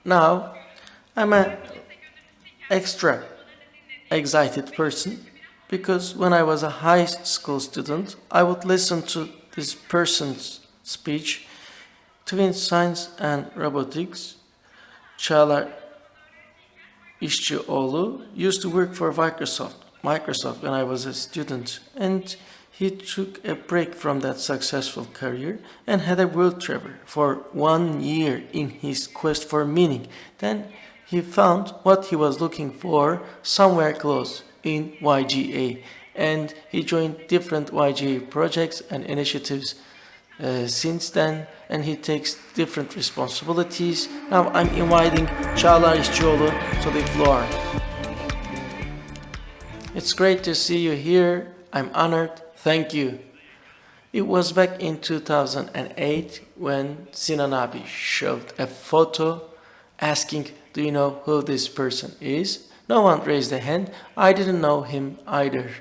Now, I'm an extra excited person because when I was a high school student, I would listen to this person's speech, Twin Science and Robotics. Çağlar İşçioğlu used to work for Microsoft when I was a student, and he took a break from that successful career and had a world travel for 1 year in his quest for meaning. Then he found what he was looking for somewhere close in YGA, and he joined different YGA projects and initiatives since then, and he takes different responsibilities. Now I'm inviting Çağlar İşçioğlu to the floor. It's great to see you here. I'm honored. Thank you. It was back in 2008 when Sinan abi showed a photo asking, do you know who this person is? No one raised a hand. I didn't know him either.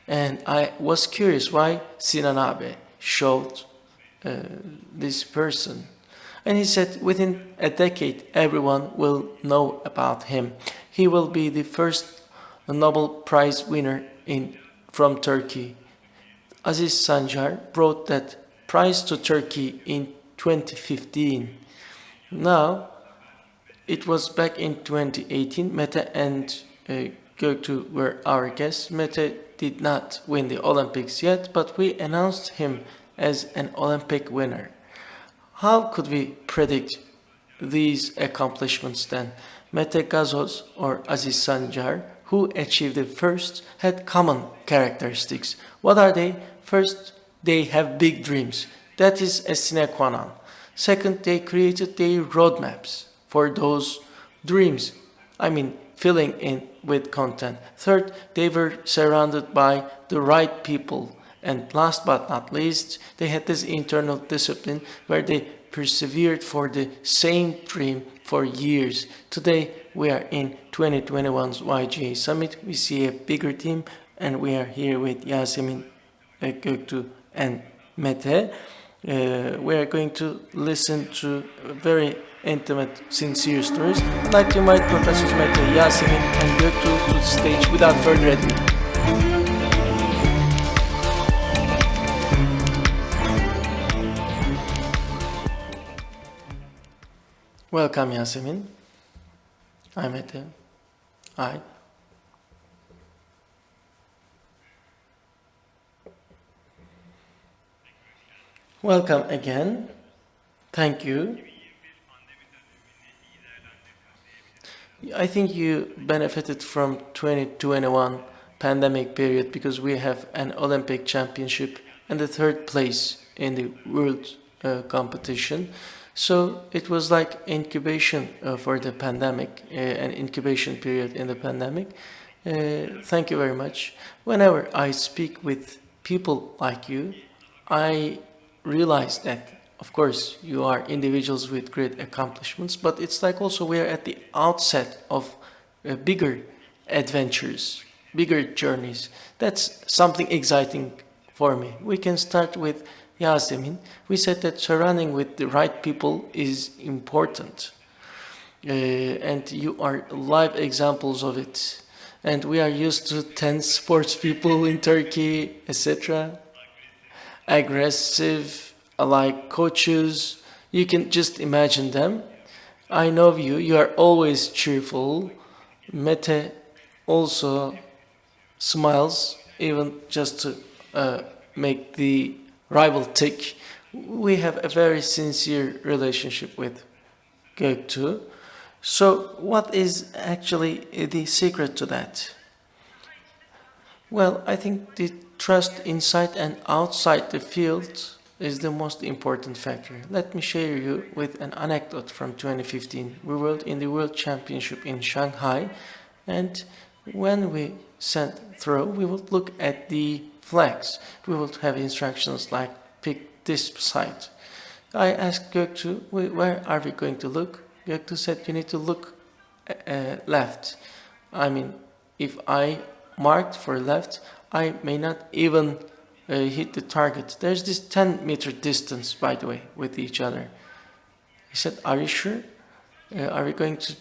And I was curious why Sinan abi showed this person. And he said within a decade everyone will know about him. He will be the first Nobel Prize winner from Turkey. Aziz Sancar brought that prize to Turkey in 2015. Now, it was back in 2018. Mete and ktug were our guests. Mete did not win the Olympics yet, but we announced him as an Olympic winner. How could we predict these accomplishments then? Mete Gazoz or Aziz Sancar, who achieved it first, had common characteristics. What are they? First, they have big dreams. That is a sine qua non. Second, they created their roadmaps for those dreams. Filling in with content. Third, they were surrounded by the right people. And last but not least, they had this internal discipline where they persevered for the same dream for years. Today, we are in 2021's YGA Summit. We see a bigger team, and we are here with Yasemin, ktug, and Mete. We are going to listen to very intimate, sincere stories. I'd like to invite Professors Mete, Yasemin, and ktug to the stage without further ado. Welcome, Yasemin. Hi, Mete. Hi. Welcome again. Thank you. I think you benefited from 2021 pandemic period because we have an Olympic championship and the third place in the world competition. So it was like incubation for the pandemic, an incubation period in the pandemic. Thank you very much. Whenever I speak with people like you, I realize that, of course, you are individuals with great accomplishments, but it's like also we are at the outset of bigger adventures, bigger journeys. That's something exciting for me. We can start with Yasemin. We said that surrounding with the right people is important. And you are live examples of it. And we are used to tense sports people in Turkey, etc. Aggressive, like coaches. You can just imagine them. I know you. You are always cheerful. Mete also smiles, even just to make the rival tick. We have a very sincere relationship with ktug. So what is actually the secret to that? Well, I think the trust inside and outside the field is the most important factor. Let me share you with an anecdote from 2015. We were in the World Championship in Shanghai, and when we sent throw, we would look at the flags. We would have instructions like pick this side. I asked ktug, where are we going to look? ktug said you need to look left. If I marked for left, I may not even hit the target. There's this 10-meter distance, by the way, with each other. He said, are you sure? Are we going to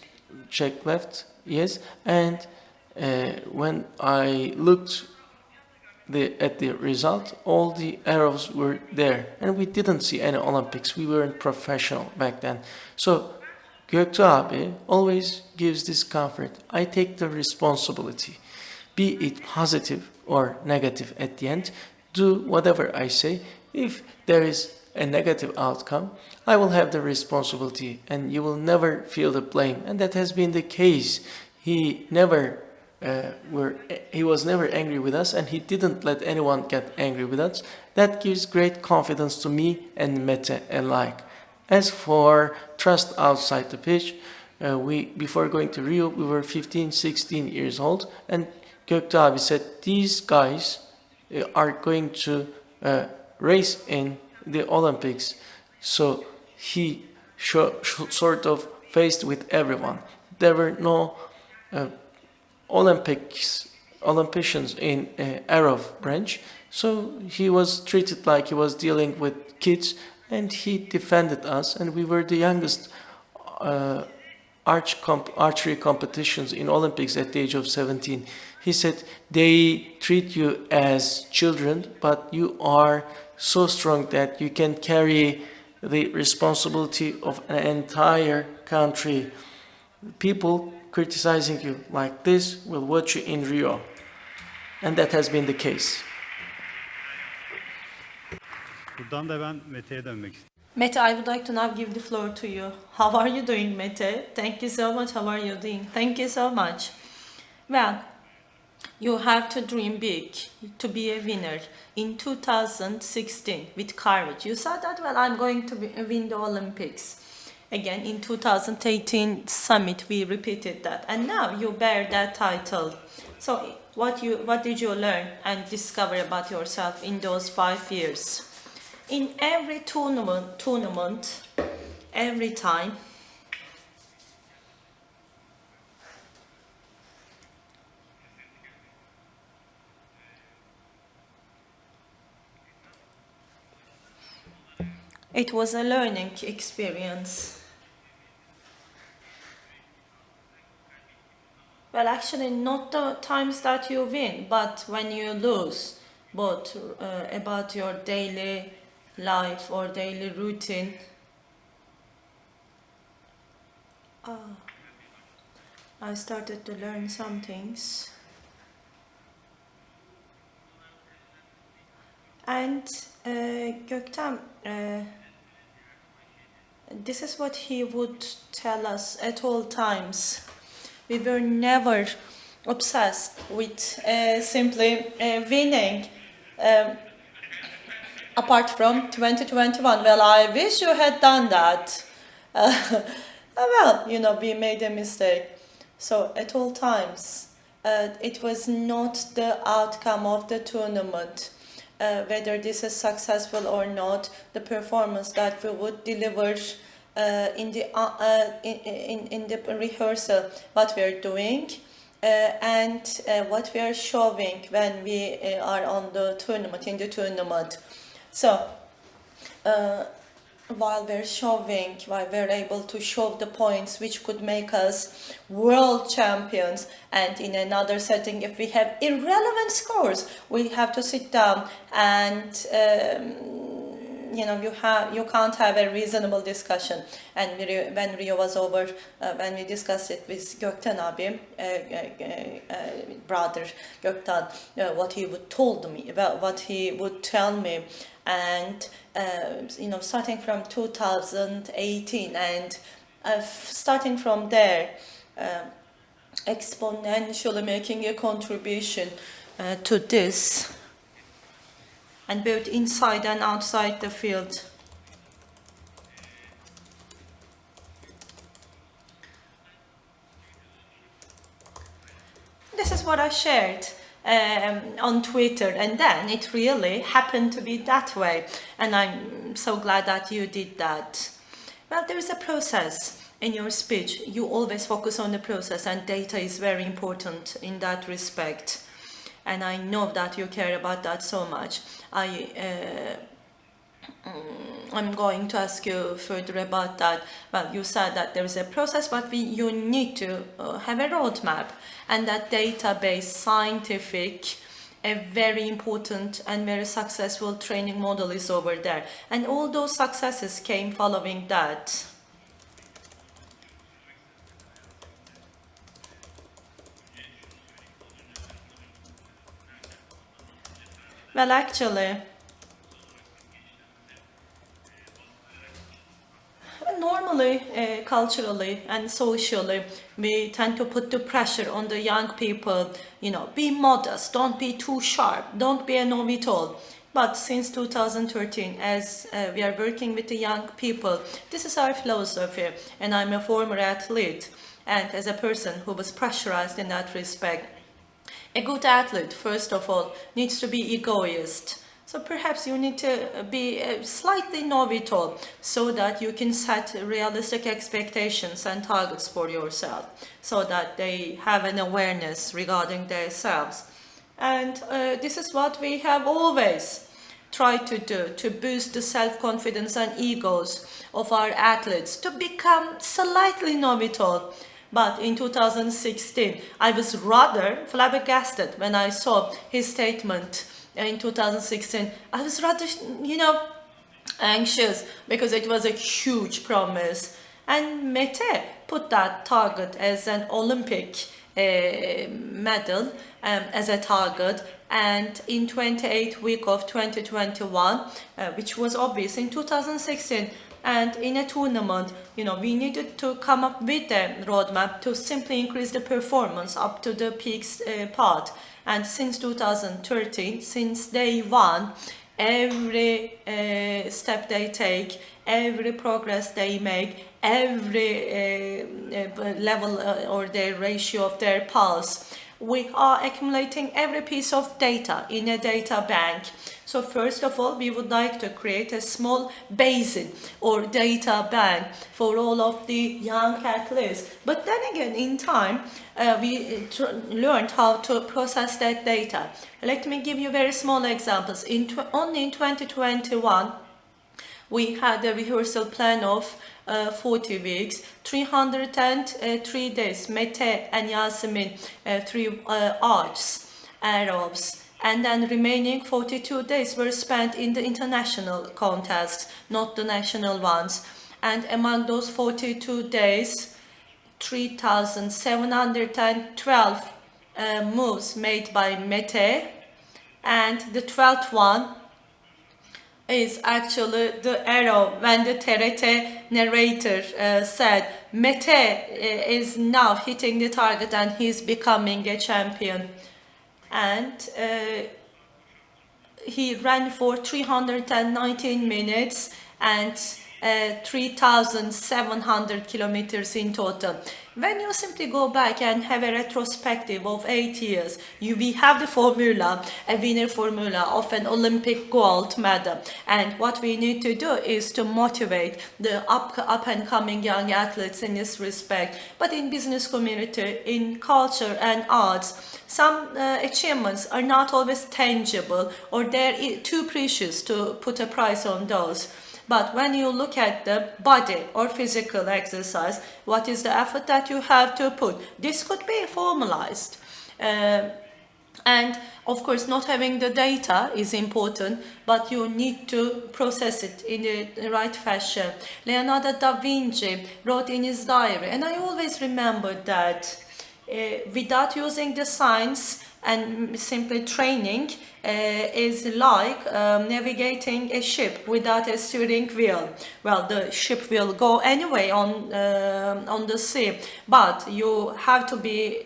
check left? Yes. And when I looked at the result, all the arrows were there, and we didn't see any Olympics. We weren't professional back then. So Göktuğ abi always gives this comfort. I take the responsibility, be it positive or negative at the end. Do whatever I say. If there is a negative outcome, I will have the responsibility, and you will never feel the blame. And that has been the case. He was never angry with us, and he didn't let anyone get angry with us. That gives great confidence to me and Mete alike. As for trust outside the pitch, before going to Rio, we were 15, 16 years old, and Göktuğ abi said these guys are going to race in the Olympics. So he sort of faced with everyone. There were no Olympians in Arrow branch, so he was treated like he was dealing with kids, and he defended us, and we were the youngest archery competitions in Olympics at the age of 17. He said, they treat you as children, but you are so strong that you can carry the responsibility of an entire country. People criticizing you like this will watch you in Rio. And that has been the case. Buradan da ben Mete'ye dönmek istiyorum. Mete, I would like to now give the floor to you. How are you doing, Mete? Thank you so much. How are you doing? Thank you so much. Well, you have to dream big to be a winner. In 2016, with courage, you said that, well, I'm going to win the Olympics. Again, in 2018 summit, we repeated that. And now you bear that title. So what did you learn and discover about yourself in those 5 years? In every tournament, every time, it was a learning experience. Well, actually, not the times that you win, but when you lose, both about your daily life or daily routine. I started to learn some things. And Göktem, this is what he would tell us at all times. We were never obsessed with simply winning. Apart from 2021, well, I wish you had done that. Well, we made a mistake. So at all times, it was not the outcome of the tournament, whether this is successful or not, the performance that we would deliver in the rehearsal, what we are doing, and what we are showing when we are on the tournament, in the tournament. So, while we're able to show the points which could make us world champions, and in another setting, if we have irrelevant scores, we have to sit down and you can't have a reasonable discussion. And when Rio was over, when we discussed it with Gökten abi, brother Gökten, what he would tell me, and starting from 2018 and starting from there, exponentially making a contribution to this, and both inside and outside the field. This is what I shared on Twitter, and then it really happened to be that way, and I'm so glad that you did that. Well, there is a process in your speech. You always focus on the process, and data is very important in that respect, and I know that you care about that so much. I'm going to ask you further about that. Well, you said that there is a process, but you need to have a roadmap, and that database, scientific, a very important and very successful training model is over there. And all those successes came following that. Well, actually, normally, culturally and socially, we tend to put the pressure on the young people, be modest, don't be too sharp, don't be a know-it-all. But since 2013, as we are working with the young people, this is our philosophy, and I'm a former athlete, and as a person who was pressurized in that respect, a good athlete, first of all, needs to be egoist. So perhaps you need to be slightly know-it-all so that you can set realistic expectations and targets for yourself, so that they have an awareness regarding themselves. And this is what we have always tried to do, to boost the self-confidence and egos of our athletes, to become slightly know-it-all. But in 2016, I was rather flabbergasted when I saw his statement in 2016. I was rather, anxious because it was a huge promise. And Mete put that target as an Olympic medal, as a target. And in 28th week of 2021, which was obvious in 2016, and in a tournament, we needed to come up with a roadmap to simply increase the performance up to the peak part. And since 2013, since day one, every step they take, every progress they make, every level or their ratio of their pulse, we are accumulating every piece of data in a data bank. So first of all, we would like to create a small basin or data bank for all of the young athletes. But then again, in time, we learned how to process that data. Let me give you very small examples. Only in 2021, we had a rehearsal plan of 40 weeks, 303 days, Mete and Yasemin, 3 arts, Arabs, and then remaining 42 days were spent in the international contests, not the national ones. And among those 42 days, 3,712 moves made by Mete, and the 12th one is actually the arrow when the TRT narrator said Mete is now hitting the target and he's becoming a champion. And he ran for 319 minutes and 3,700 kilometers in total. When you simply go back and have a retrospective of 8 years, we have the formula, a winner formula of an Olympic gold medal. And what we need to do is to motivate the up and coming young athletes in this respect. But in business community, in culture and arts, some achievements are not always tangible, or they're too precious to put a price on those. But when you look at the body or physical exercise, what is the effort that you have to put? This could be formalized. And of course, not having the data is important, but you need to process it in the right fashion. Leonardo da Vinci wrote in his diary, and I always remember that without using the science and simply training, is like navigating a ship without a steering wheel. Well, the ship will go anyway on the sea, but you have to be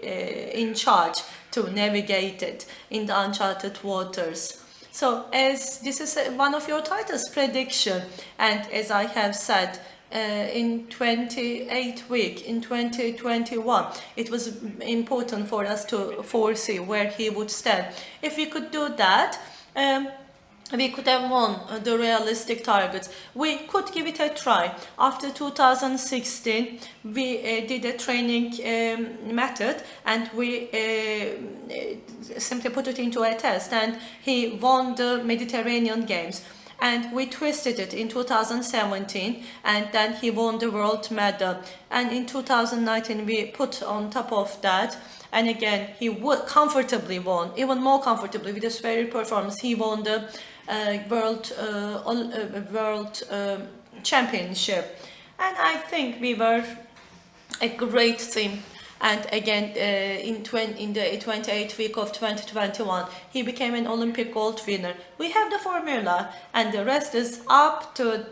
in charge to navigate it in the uncharted waters. So as this is one of your titles, prediction, and as I have said, in 28th week in 2021, it was important for us to foresee where he would stand. If we could do that, we could have won the realistic targets. We could give it a try. After 2016, we did a training method, and we simply put it into a test, and he won the Mediterranean Games. and we twisted it in 2017, and then he won the world medal. And in 2019 we put on top of that, and again he would comfortably won, even more comfortably with this very performance. He won the world championship, and I think we were a great team. And again, in the 28th week of 2021, he became an Olympic gold winner. We have the formula, and the rest is up to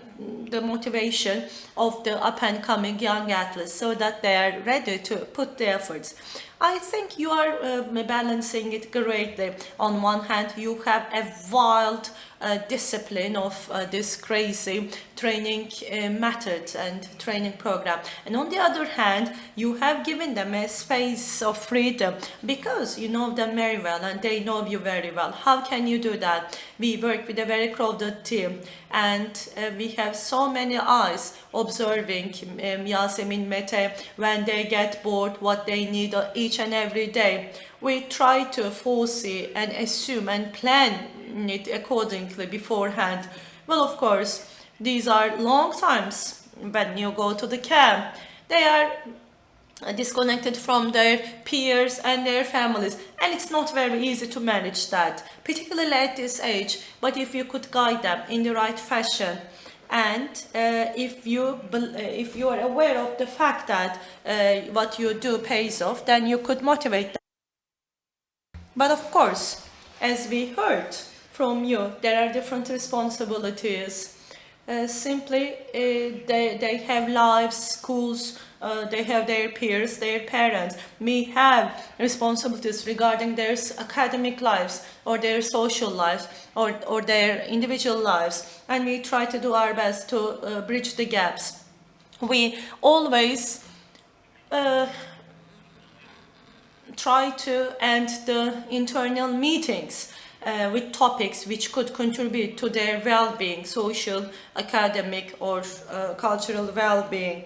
the motivation of the up-and-coming young athletes, so that they are ready to put the efforts. I think you are balancing it greatly. On one hand, you have a wild discipline of this crazy training method and training program, and on the other hand, you have given them a space of freedom, because you know them very well and they know you very well. How can you do that? We work with a very crowded team, and we have so many eyes observing Yasemin, Mete, when they get bored, what they need each and every day. We try to foresee and assume and plan it accordingly beforehand. Well, of course, these are long times when you go to the camp. They are disconnected from their peers and their families, and it's not very easy to manage that, particularly at this age. But if you could guide them in the right fashion, and if you are aware of the fact that what you do pays off, then you could motivate them. But of course, as we heard from you, there are different responsibilities. Simply, they have lives, schools, they have their peers, their parents. We have responsibilities regarding their academic lives, or their social lives, or their individual lives, and we try to do our best to bridge the gaps. We always try to end the internal meetings with topics which could contribute to their well-being, social, academic, or cultural well-being.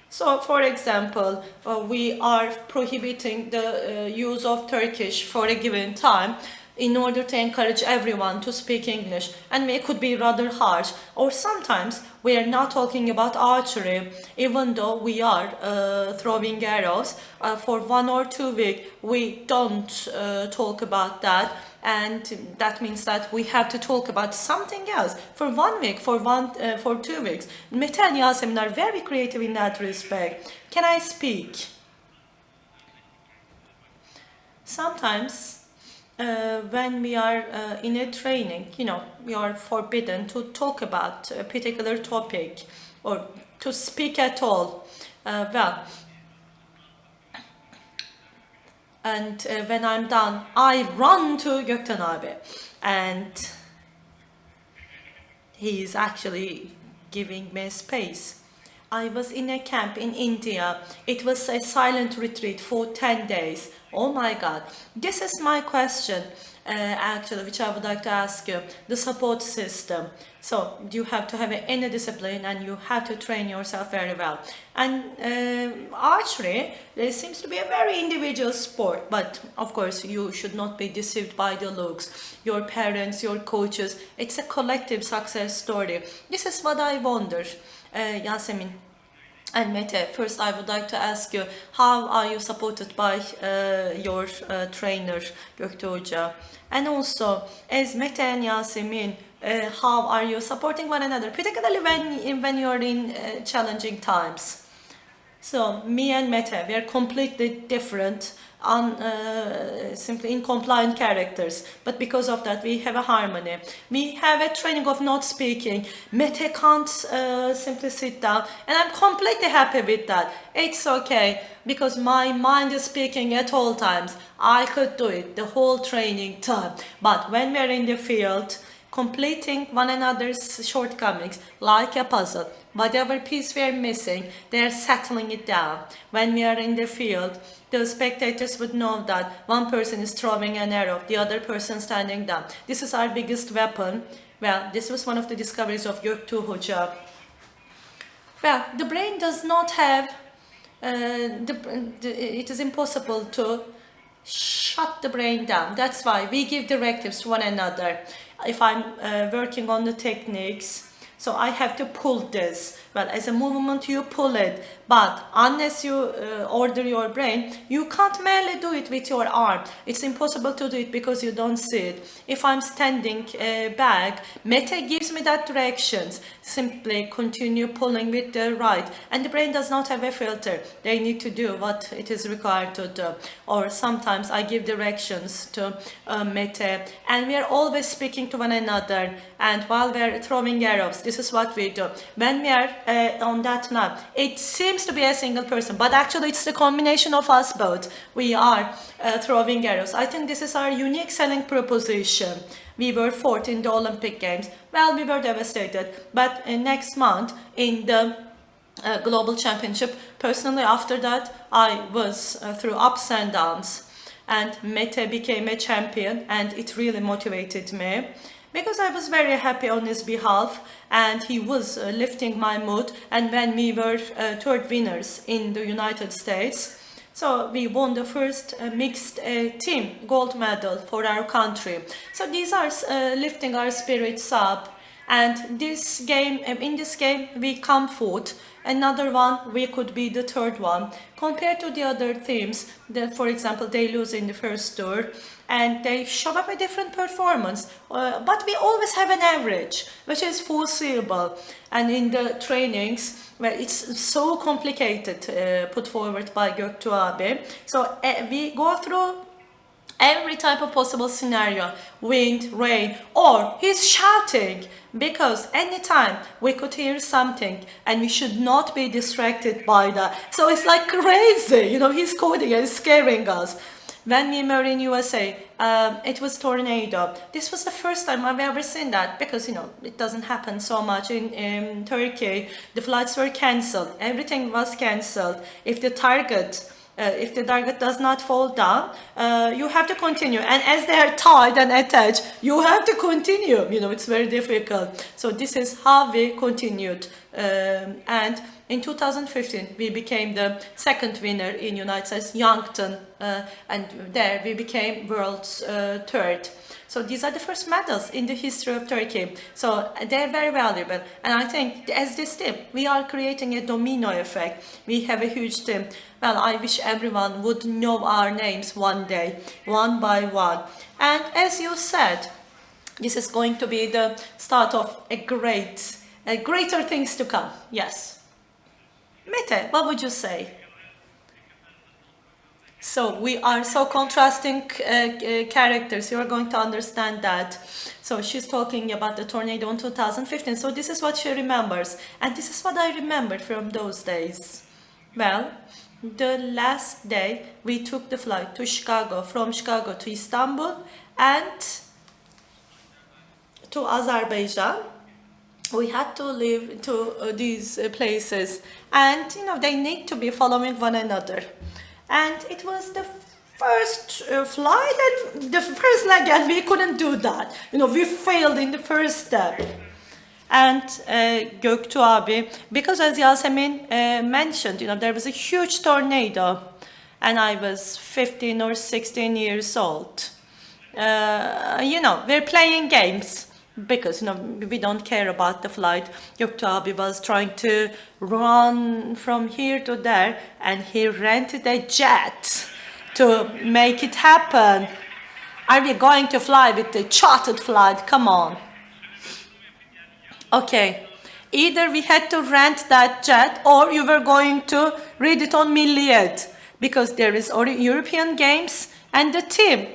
So, for example, we are prohibiting the use of Turkish for a given time in order to encourage everyone to speak English, and it could be rather harsh. Or sometimes we are not talking about archery, even though we are throwing arrows. For 1 or 2 weeks we don't talk about that, and that means that we have to talk about something else for 1 week, for 2 weeks. Mete and Yasemin are very creative in that respect. Can I speak? Sometimes when we are in a training, we are forbidden to talk about a particular topic or to speak at all. And when I'm done, I run to Gökten abi, and he is actually giving me space. I was in a camp in India. It was a silent retreat for 10 days. Oh my God. This is my question, actually, which I would like to ask you. The support system. So you have to have an inner discipline, and you have to train yourself very well. And archery, it seems to be a very individual sport, but of course you should not be deceived by the looks. Your parents, your coaches, it's a collective success story. This is what I wonder. Yasemin and Mete, first I would like to ask you, how are you supported by your trainer Göktuğ Hoca? And also, as Mete and Yasemin, how are you supporting one another, particularly when you're in challenging times? So me and Mete, we are completely different, simply incompliant characters, but because of that we have a harmony. We have a training of not speaking. Mete can't simply sit down, and I'm completely happy with that. It's okay, because my mind is speaking at all times. I could do it the whole training time, but when we're in the field, completing one another's shortcomings like a puzzle, whatever piece we are missing, they are settling it down. When we are in the field, the spectators would know that one person is throwing an arrow, the other person standing down. This is our biggest weapon. Well, this was one of the discoveries of Göktuğ Hoca. Well, the brain does not have, it is impossible to shut the brain down. That's why we give directives to one another. if I'm working on the techniques, so I have to pull this. Well, as a movement, you pull it, but unless you order your brain, you can't merely do it with your arm. It's impossible to do it because you don't see it. If I'm standing back, Mete gives me that directions. Simply continue pulling with the right, and the brain does not have a filter. They need to do what it is required to do. Or sometimes I give directions to Mete, and we are always speaking to one another. And while we're throwing arrows, this is what we do. When we are on that map, it seems to be a single person, but actually it's the combination of us both. We are throwing arrows. I think this is our unique selling proposition. We were fourth in the Olympic Games. Well, we were devastated, but next month in the Global Championship, personally after that, I was through ups and downs, and Mete became a champion, and it really motivated me, because I was very happy on his behalf, and he was lifting my mood. And when we were third winners in the United States, so we won the first mixed team gold medal for our country. So these are lifting our spirits up. And this game, in this game, we come fourth. Another one, we could be the third one. Compared to the other teams, for example, they lose in the first tour, and they show up a different performance. But we always have an average, which is foreseeable. And in the trainings, well, it's so complicated, put forward by Göktuğ abi. So we go through every type of possible scenario, wind, rain, or he's shouting, because anytime we could hear something and we should not be distracted by that. So it's like crazy, you know, he's coding and scaring us. When we were in USA, it was tornado. This was the first time I've ever seen that, because, you know, it doesn't happen so much in Turkey. The flights were cancelled. Everything was cancelled. If the target does not fall down, you have to continue. And as they are tied and attached, you have to continue. You know, it's very difficult. So this is how we continued. And in 2015, we became the second winner in United States, Yankton, and there we became world's third. So these are the first medals in the history of Turkey. So they're very valuable. And I think as this team, we are creating a domino effect. We have a huge team. Well, I wish everyone would know our names one day, one by one. And as you said, this is going to be the start of greater things to come. Yes. Mete, what would you say? So we are so contrasting characters. You are going to understand that. So she's talking about the tornado in 2015. So this is what she remembers. And this is what I remember from those days. Well, the last day we took the flight to Chicago, from Chicago to Istanbul and to Azerbaijan. We had to live to these places, and you know, they need to be following one another. And it was the first flight and the first leg, and we couldn't do that. You know, we failed in the first step. And Göktuğ abi, because as Yasemin mentioned, you know, there was a huge tornado, and I was 15 or 16 years old. You know, we're playing games, because, you know, we don't care about the flight. Göktuğ abi was trying to run from here to there, and he rented a jet to make it happen. Are we going to fly with the chartered flight? Come on. Okay, either we had to rent that jet, or you were going to read it on Milliyet, because there is European Games, and the team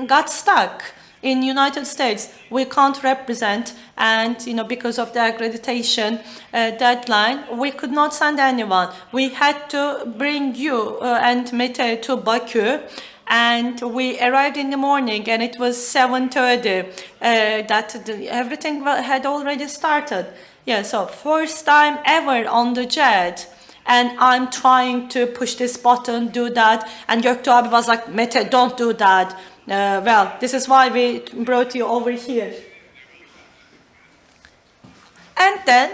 got stuck in United States. We can't represent, and you know, because of the accreditation deadline, we could not send anyone. We had to bring you and Mete to Baku, and we arrived in the morning, and it was 7:30. Everything had already started. Yeah, so first time ever on the jet. And I'm trying to push this button, do that, and Göktuğ abi was like, Mete, don't do that. Well, this is why we brought you over here. And then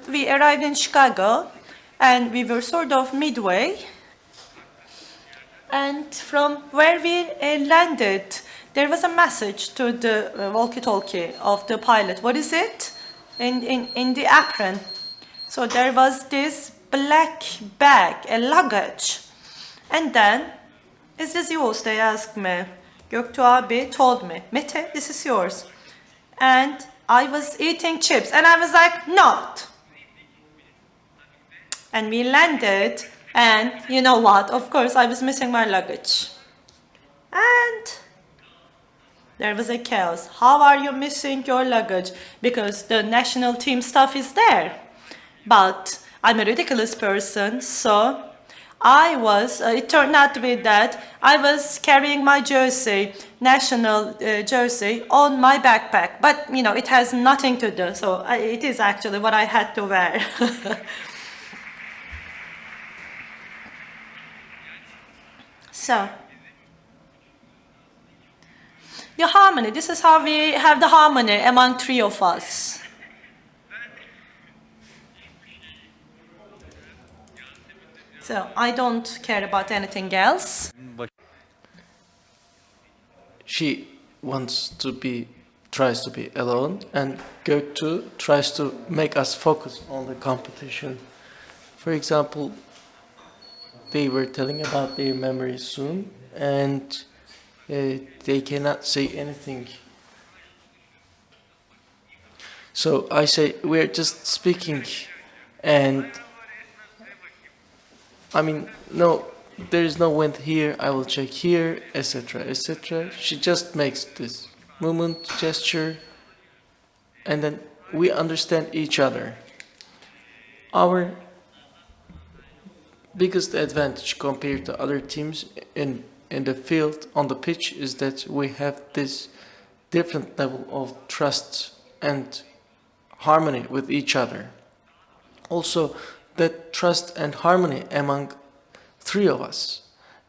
we arrived in Chicago, and we were sort of midway. And from where we landed, there was a message to the walkie-talkie of the pilot. What is it? In the apron. So there was this black bag, a luggage. And then, is this yours? They asked me. Göktuğ abi told me, Mete, this is yours. And I was eating chips and I was like, not. And we landed and you know what? Of course, I was missing my luggage. And there was a chaos. How are you missing your luggage? Because the national team stuff is there. But I'm a ridiculous person, so it turned out to be that I was carrying my jersey, national jersey, on my backpack. But, you know, it has nothing to do, so it is actually what I had to wear. So, the harmony, this is how we have the harmony among three of us. So I don't care about anything else. She tries to be alone, and Göktuğ tries to make us focus on the competition. For example, they were telling about their memories soon, and they cannot say anything. So I say, we're just speaking, and I mean, no, there is no wind here, I will check here, etc., etc. She just makes this movement, gesture, and then we understand each other. Our biggest advantage compared to other teams in the field, on the pitch, is that we have this different level of trust and harmony with each other. Also, that trust and harmony among three of us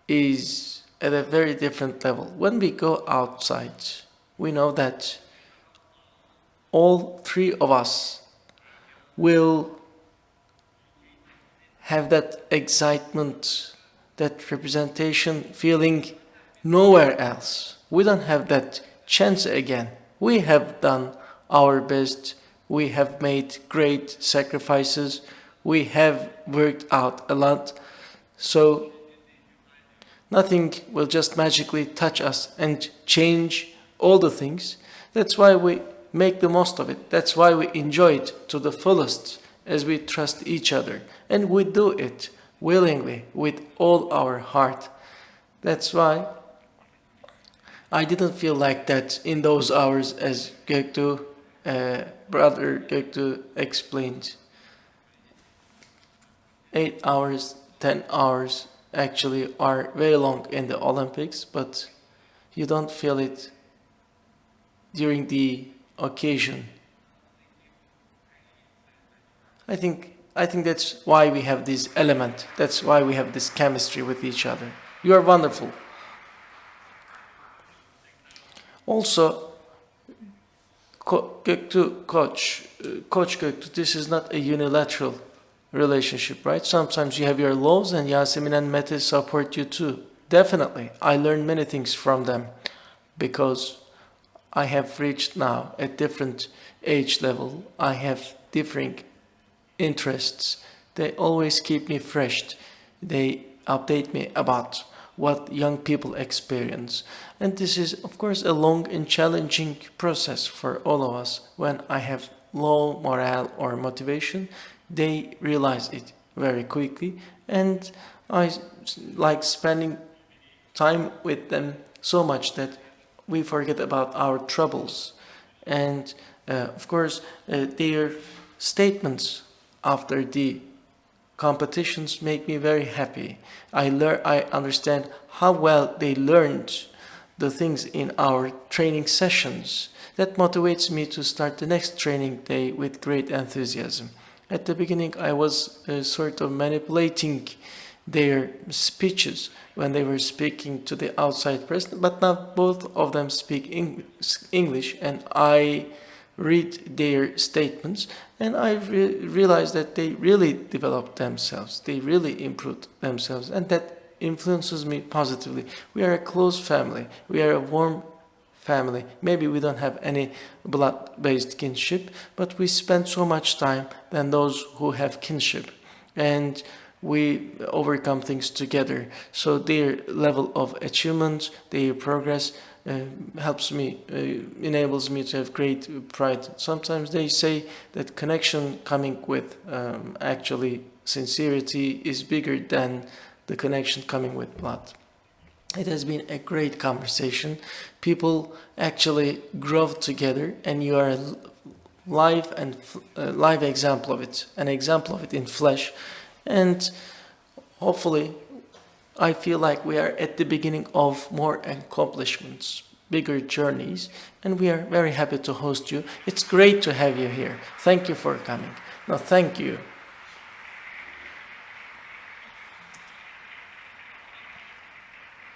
is at a very different level. When we go outside, we know that all three of us will have that excitement, that representation feeling nowhere else. We don't have that chance again. We have done our best. We have made great sacrifices. We have worked out a lot. So nothing will just magically touch us and change all the things. That's why we make the most of it. That's why we enjoy it to the fullest, as we trust each other. And we do it willingly, with all our heart. That's why I didn't feel like that in those hours, as brother Göktuğ explained. 8 hours, 10 hours actually are very long in the Olympics, but you don't feel it during the occasion. I think that's why we have this element. That's why we have this chemistry with each other. You are wonderful. Also, Coach Göktuğ, this is not a unilateral relationship, right? Sometimes you have your lows, and Yasemin and Mete support you too. Definitely, I learned many things from them, because I have reached now a different age level. I have differing interests. They always keep me fresh. They update me about what young people experience. And this is, of course, a long and challenging process for all of us. When I have low morale or motivation, they realize it very quickly, and I like spending time with them so much that we forget about our troubles. And of course, their statements after the competitions make me very happy. I understand how well they learned the things in our training sessions. That motivates me to start the next training day with great enthusiasm. At the beginning, I was sort of manipulating their speeches when they were speaking to the outside press, but now both of them speak English, and I read their statements, and I realized that they really developed themselves, they really improved themselves, and that influences me positively. We are a close family, we are a warm family. Maybe we don't have any blood-based kinship, but we spend so much time than those who have kinship, and we overcome things together. So their level of achievement, their progress helps me, enables me to have great pride. Sometimes they say that connection coming with actually sincerity is bigger than the connection coming with blood. It has been a great conversation. People actually grow together, and you are a live example of it, an example of it in flesh. And hopefully, I feel like we are at the beginning of more accomplishments, bigger journeys, and we are very happy to host you. It's great to have you here. Thank you for coming. No, thank you.